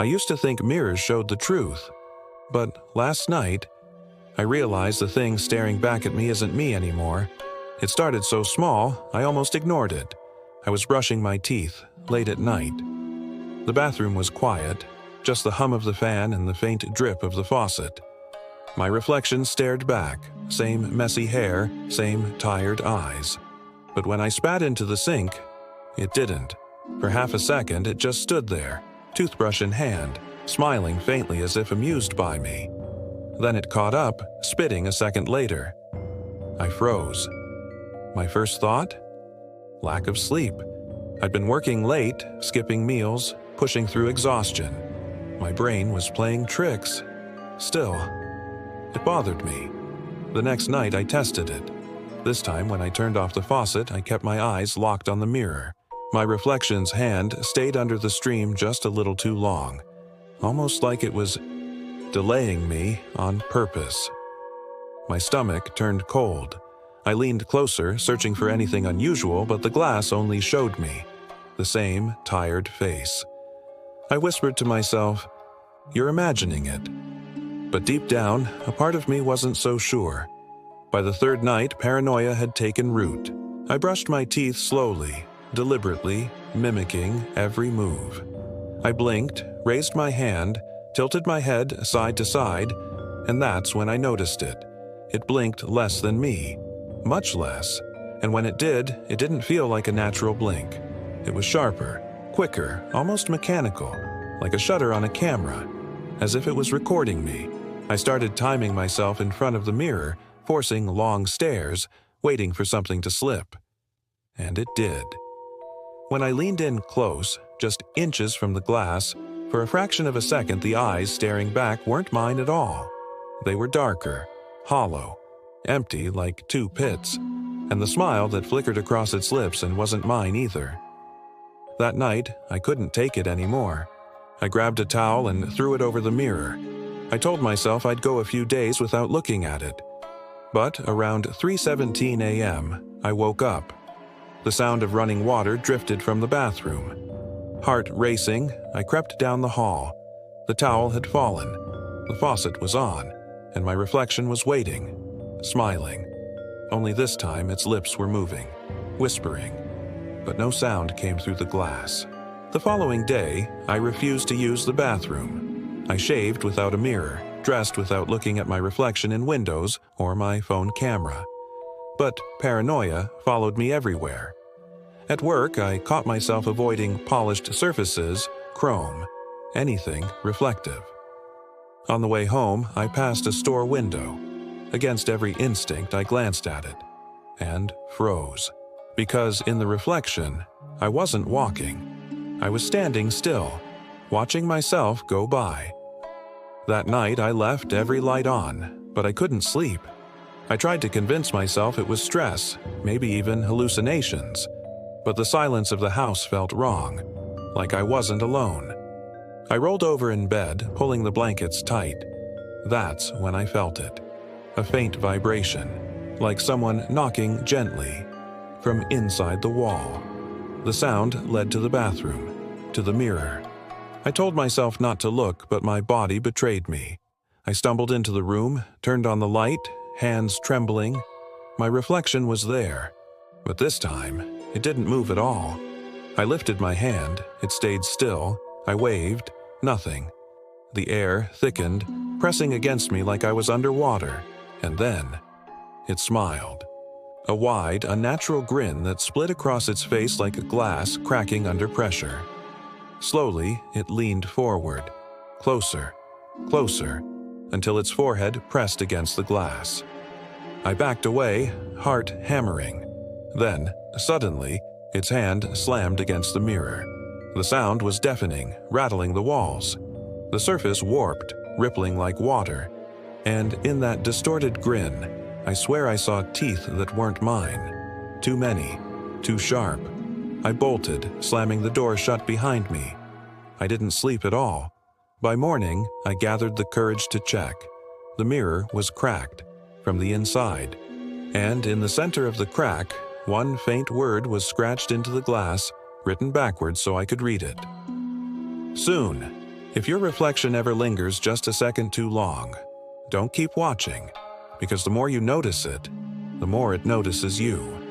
I used to think mirrors showed the truth, but last night, I realized the thing staring back at me isn't me anymore. It started so small, I almost ignored it. I was brushing my teeth, late at night. The bathroom was quiet, just the hum of the fan and the faint drip of the faucet. My reflection stared back, same messy hair, same tired eyes. But when I spat into the sink, it didn't. For half a second, it just stood there, toothbrush in hand, smiling faintly as if amused by me. Then it caught up, spitting a second later. I froze. My first thought? Lack of sleep. I'd been working late, skipping meals, pushing through exhaustion. My brain was playing tricks. Still, it bothered me. The next night I tested it. This time when I turned off the faucet, I kept my eyes locked on the mirror. My reflection's hand stayed under the stream just a little too long, almost like it was delaying me on purpose. My stomach turned cold. I leaned closer, searching for anything unusual, but the glass only showed me the same tired face. I whispered to myself, "You're imagining it." But deep down, a part of me wasn't so sure. By the third night, paranoia had taken root. I brushed my teeth slowly, deliberately, mimicking every move. I blinked, raised my hand, tilted my head side to side, and that's when I noticed it. It blinked less than me, much less, and when it didn't feel like a natural blink. It was sharper, quicker, almost mechanical, like a shutter on a camera, as if it was recording me. I started timing myself in front of the mirror, forcing long stares, waiting for something to slip. And it did. When I leaned in close, just inches from the glass, for a fraction of a second the eyes staring back weren't mine at all. They were darker, hollow, empty like two pits, and the smile that flickered across its lips and wasn't mine either. That night, I couldn't take it anymore. I grabbed a towel and threw it over the mirror. I told myself I'd go a few days without looking at it. But around 3:17 a.m., I woke up. The sound of running water drifted from the bathroom. Heart racing, I crept down the hall. The towel had fallen. The faucet was on, and my reflection was waiting, smiling. Only this time its lips were moving, whispering, but no sound came through the glass. The following day, I refused to use the bathroom. I shaved without a mirror, dressed without looking at my reflection in windows or my phone camera. But paranoia followed me everywhere. At work, I caught myself avoiding polished surfaces, chrome, anything reflective. On the way home, I passed a store window. Against every instinct, I glanced at it and froze. Because in the reflection, I wasn't walking. I was standing still, watching myself go by. That night, I left every light on, but I couldn't sleep. I tried to convince myself it was stress, maybe even hallucinations. But the silence of the house felt wrong, like I wasn't alone. I rolled over in bed, pulling the blankets tight. That's when I felt it. A faint vibration, like someone knocking gently from inside the wall. The sound led to the bathroom, to the mirror. I told myself not to look, but my body betrayed me. I stumbled into the room, turned on the light, hands trembling. My reflection was there, but this time, it didn't move at all. I lifted my hand, it stayed still. I waved, nothing. The air thickened, pressing against me like I was underwater, and then it smiled. A wide, unnatural grin that split across its face like a glass cracking under pressure. Slowly, it leaned forward, closer, closer, until its forehead pressed against the glass. I backed away, heart hammering. Then, suddenly, its hand slammed against the mirror. The sound was deafening, rattling the walls. The surface warped, rippling like water. And in that distorted grin, I swear I saw teeth that weren't mine. Too many, too sharp. I bolted, slamming the door shut behind me. I didn't sleep at all. By morning, I gathered the courage to check. The mirror was cracked from the inside, and in the center of the crack, one faint word was scratched into the glass, written backwards so I could read it. Soon. If your reflection ever lingers just a second too long, don't keep watching, because the more you notice it, the more it notices you.